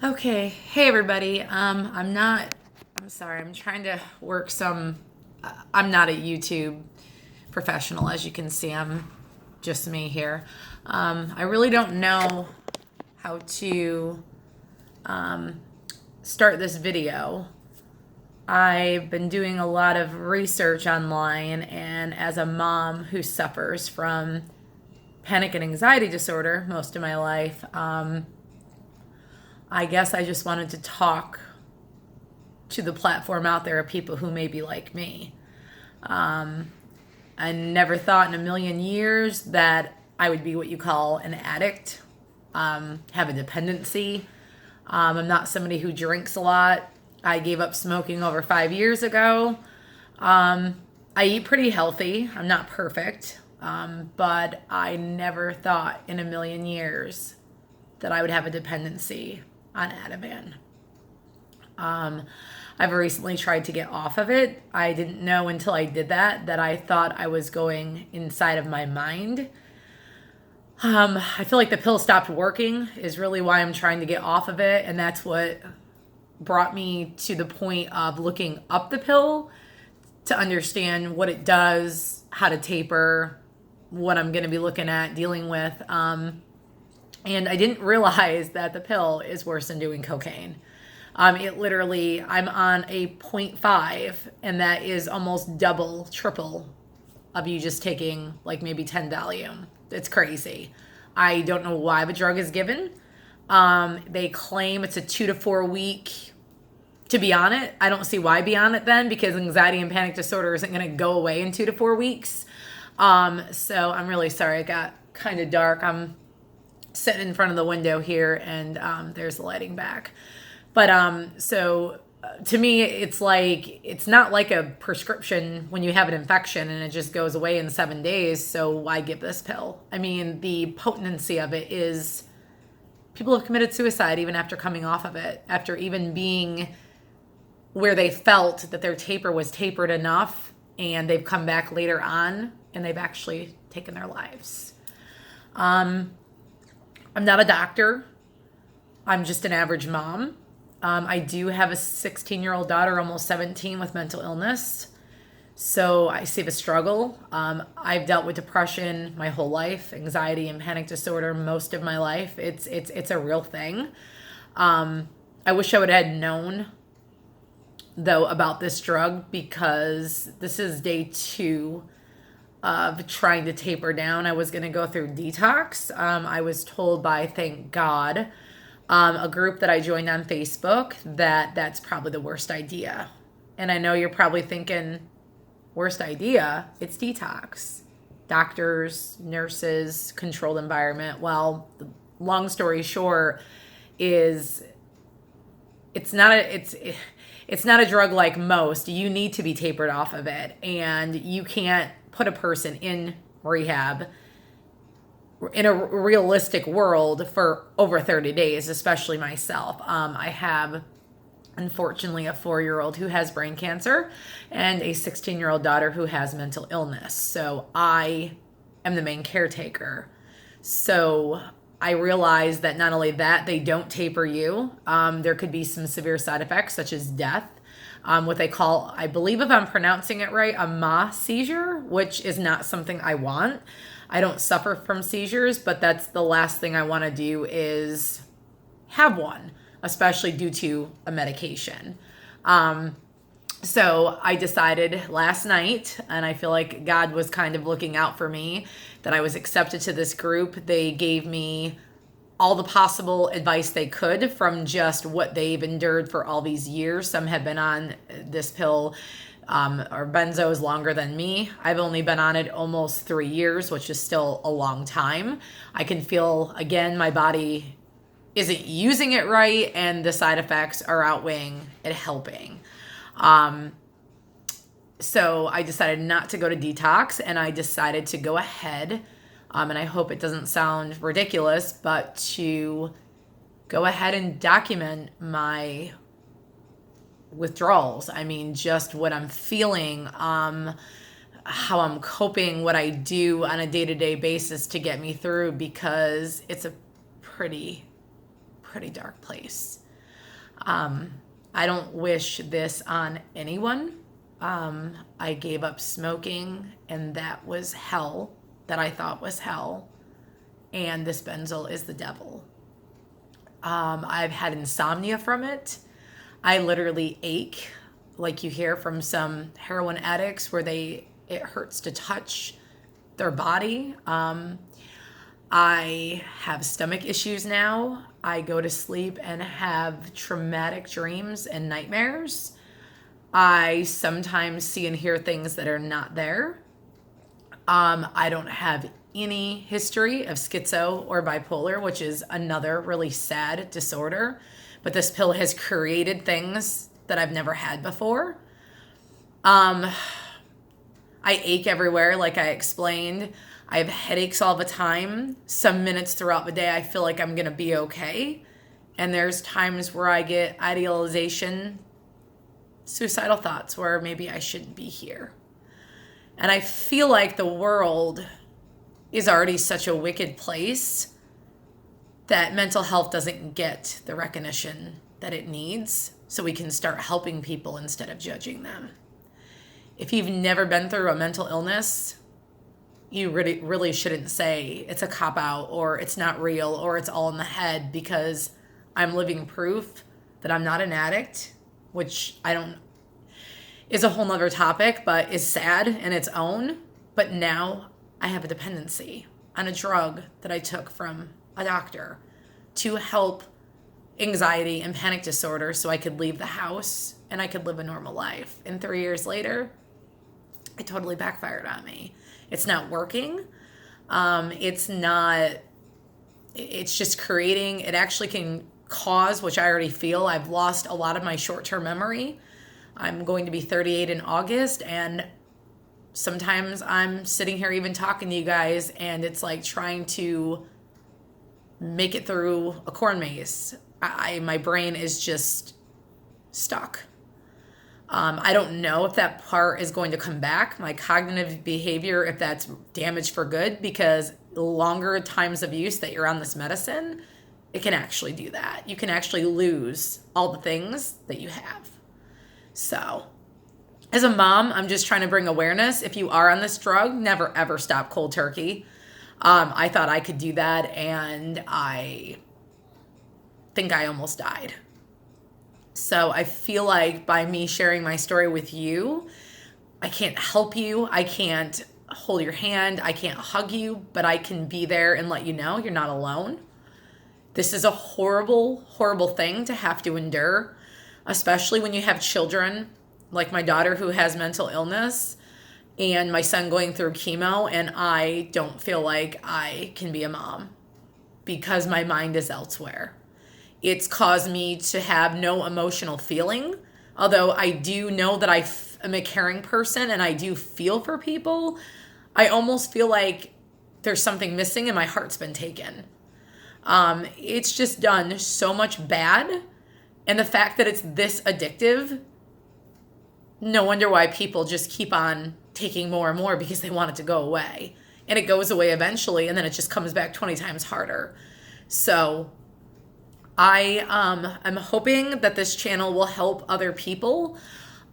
Okay, hey everybody. I'm sorry, I'm trying to work I'm not a YouTube professional, as you can see. I'm just me here. I really don't know how to start this video. I've been doing a lot of research online, and as a mom who suffers from panic and anxiety disorder most of my life, I guess I just wanted to talk to the platform out there of people who may be like me. I never thought in a million years that I would be what you call an addict, have a dependency. I'm not somebody who drinks a lot. I gave up smoking over 5 years ago. I eat pretty healthy. I'm not perfect, but I never thought in a million years that I would have a dependency on Ativan. I've recently tried to get off of it. I didn't know until I did that I thought I was going inside of my mind. I feel like the pill stopped working is really why I'm trying to get off of it, and that's what brought me to the point of looking up the pill to understand what it does, how to taper, what I'm going to be looking at, dealing with. And I didn't realize that the pill is worse than doing cocaine. It literally, I'm on a 0.5, and that is almost double, triple of you just taking like maybe 10 Valium. It's crazy. I don't know why the drug is given. They claim it's a 2 to 4 week to be on it. I don't see why be on it then, because anxiety and panic disorder isn't going to go away in 2 to 4 weeks. So I'm really sorry. It got kind of dark. I'm sitting in front of the window here, and there's the lighting back. But to me, it's not like a prescription when you have an infection and it just goes away in 7 days. So why give this pill? I mean, the potency of it is people have committed suicide even after coming off of it, after even being where they felt that their taper was tapered enough, and they've come back later on and they've actually taken their lives. I'm not a doctor. I'm just an average mom. I do have a 16-year-old daughter, almost 17, with mental illness. So I see the struggle. I've dealt with depression my whole life, anxiety and panic disorder most of my life. It's a real thing. I wish I would have known, though, about this drug, because this is day 2 of trying to taper down. I was going to go through detox. I was told by, thank God, a group that I joined on Facebook that that's probably the worst idea. And I know you're probably thinking, worst idea? It's detox. Doctors, nurses, controlled environment. Well, the long story short is it's not a drug like most. You need to be tapered off of it, and you can't put a person in rehab in a realistic world for over 30 days, especially myself. I have, unfortunately, a 4-year-old who has brain cancer and a 16-year-old daughter who has mental illness. So I am the main caretaker. So I realize that not only that, they don't taper you. There could be some severe side effects, such as death. What they call, I believe if I'm pronouncing it right, a Ma seizure, which is not something I want. I don't suffer from seizures, but that's the last thing I want to do is have one, especially due to a medication. So I decided last night, and I feel like God was kind of looking out for me, that I was accepted to this group. They gave me all the possible advice they could from just what they've endured for all these years. Some have been on this pill or Benzo is longer than me. I've only been on it almost 3 years, which is still a long time. I can feel, again, my body isn't using it right, and the side effects are outweighing it helping. So I decided not to go to detox, and I decided to go ahead, and I hope it doesn't sound ridiculous, but to go ahead and document my withdrawals. I mean, just what I'm feeling, how I'm coping, what I do on a day-to-day basis to get me through, because it's a pretty dark place. I don't wish this on anyone. I gave up smoking, and that was hell, that I thought was hell. And this Benzo is the devil. I've had insomnia from it. I literally ache, like you hear from some heroin addicts, where it hurts to touch their body. I have stomach issues now. I go to sleep and have traumatic dreams and nightmares. I sometimes see and hear things that are not there. I don't have any history of schizo or bipolar, which is another really sad disorder. But this pill has created things that I've never had before. I ache everywhere, like I explained. I have headaches all the time. Some minutes throughout the day, I feel like I'm going to be okay. And there's times where I get idealization, suicidal thoughts where maybe I shouldn't be here. And I feel like the world is already such a wicked place that mental health doesn't get the recognition that it needs, so we can start helping people instead of judging them. If you've never been through a mental illness, you really shouldn't say it's a cop-out or it's not real or it's all in the head, because I'm living proof that I'm not an addict, which is a whole nother topic, but is sad in its own. But now I have a dependency on a drug that I took from a doctor to help anxiety and panic disorder so I could leave the house and I could live a normal life. And 3 years later, it totally backfired on me. It's not working. It's just creating, it actually can cause, which I already feel, I've lost a lot of my short-term memory. I'm going to be 38 in August, and sometimes I'm sitting here even talking to you guys, and it's like trying to make it through a corn maze. My brain is just stuck. I don't know if that part is going to come back, my cognitive behavior, if that's damaged for good, because longer times of use that you're on this medicine, it can actually do that. You can actually lose all the things that you have. So, as a mom, I'm just trying to bring awareness. If you are on this drug, never ever stop cold turkey. I thought I could do that, and I think I almost died. So I feel like by me sharing my story with you, I can't help you. I can't hold your hand. I can't hug you, but I can be there and let you know you're not alone. This is a horrible, horrible thing to have to endure, especially when you have children like my daughter who has mental illness and my son going through chemo, and I don't feel like I can be a mom because my mind is elsewhere. It's caused me to have no emotional feeling, although I do know that I am a caring person and I do feel for people. I almost feel like there's something missing and my heart's been taken. It's just done so much bad. And the fact that it's this addictive, no wonder why people just keep on taking more and more, because they want it to go away. And it goes away eventually, and then it just comes back 20 times harder. So I'm hoping that this channel will help other people.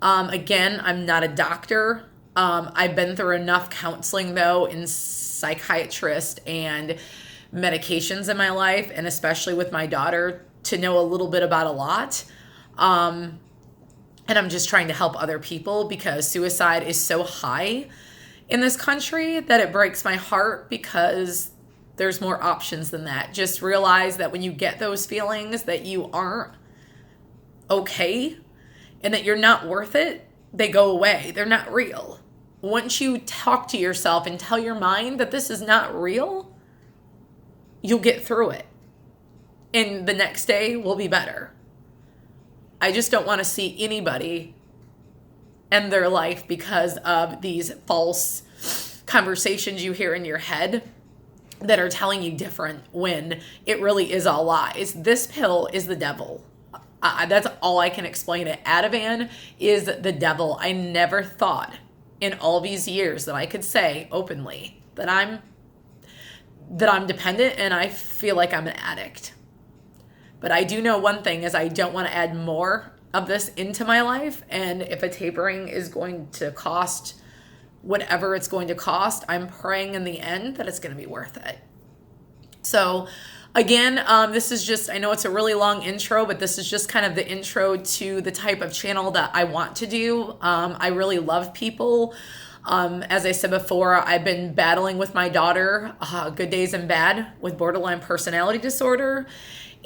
Again, I'm not a doctor. I've been through enough counseling, though, and psychiatrist and medications in my life, and especially with my daughter, to know a little bit about a lot. And I'm just trying to help other people, because suicide is so high in this country that it breaks my heart, because there's more options than that. Just realize that when you get those feelings that you aren't okay and that you're not worth it, they go away. They're not real. Once you talk to yourself and tell your mind that this is not real, you'll get through it. And the next day will be better. I just don't want to see anybody end their life because of these false conversations you hear in your head that are telling you different, when it really is all lies. This pill is the devil. That's all I can explain it. Ativan is the devil. I never thought in all these years that I could say openly that I'm dependent and I feel like I'm an addict. But I do know one thing is I don't want to add more of this into my life. And if a tapering is going to cost whatever it's going to cost, I'm praying in the end that it's going to be worth it. So again, this is just, I know it's a really long intro, but this is just kind of the intro to the type of channel that I want to do. I really love people. As I said before, I've been battling with my daughter, good days and bad, with borderline personality disorder.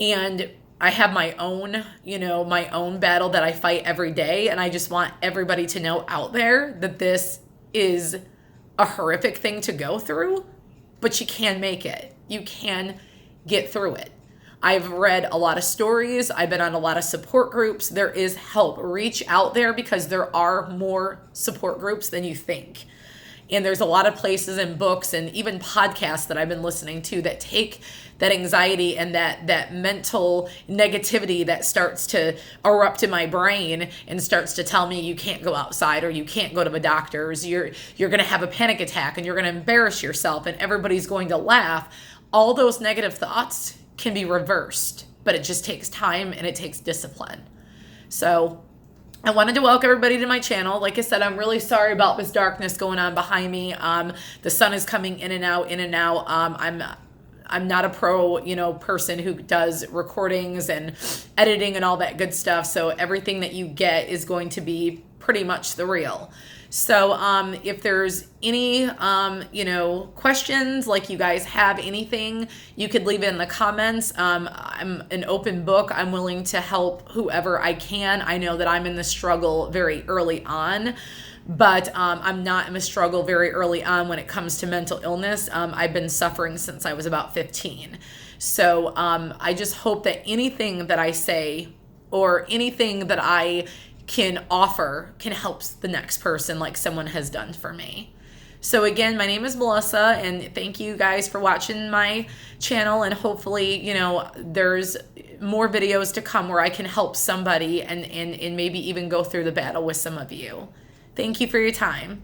And I have my own, my own battle that I fight every day. And I just want everybody to know out there that this is a horrific thing to go through, but you can make it. You can get through it. I've read a lot of stories. I've been on a lot of support groups. There is help. Reach out there because there are more support groups than you think. And there's a lot of places and books and even podcasts that I've been listening to that take that anxiety and that mental negativity that starts to erupt in my brain and starts to tell me you can't go outside or you can't go to the doctors. You're going to have a panic attack and you're going to embarrass yourself and everybody's going to laugh. All those negative thoughts can be reversed, but it just takes time and it takes discipline. So I wanted to welcome everybody to my channel. Like I said, I'm really sorry about this darkness going on behind me. The sun is coming in and out, in and out. I'm not a pro, person who does recordings and editing and all that good stuff. So everything that you get is going to be pretty much the real. So if there's any, questions, like you guys have anything, you could leave it in the comments. I'm an open book. I'm willing to help whoever I can. I know that I'm in the struggle very early on, but I'm not in the struggle very early on when it comes to mental illness. I've been suffering since I was about 15. So I just hope that anything that I say or anything that I can offer can help the next person like someone has done for me. So again, my name is Melissa, and thank you guys for watching my channel, and hopefully, there's more videos to come where I can help somebody and maybe even go through the battle with some of you. Thank you for your time.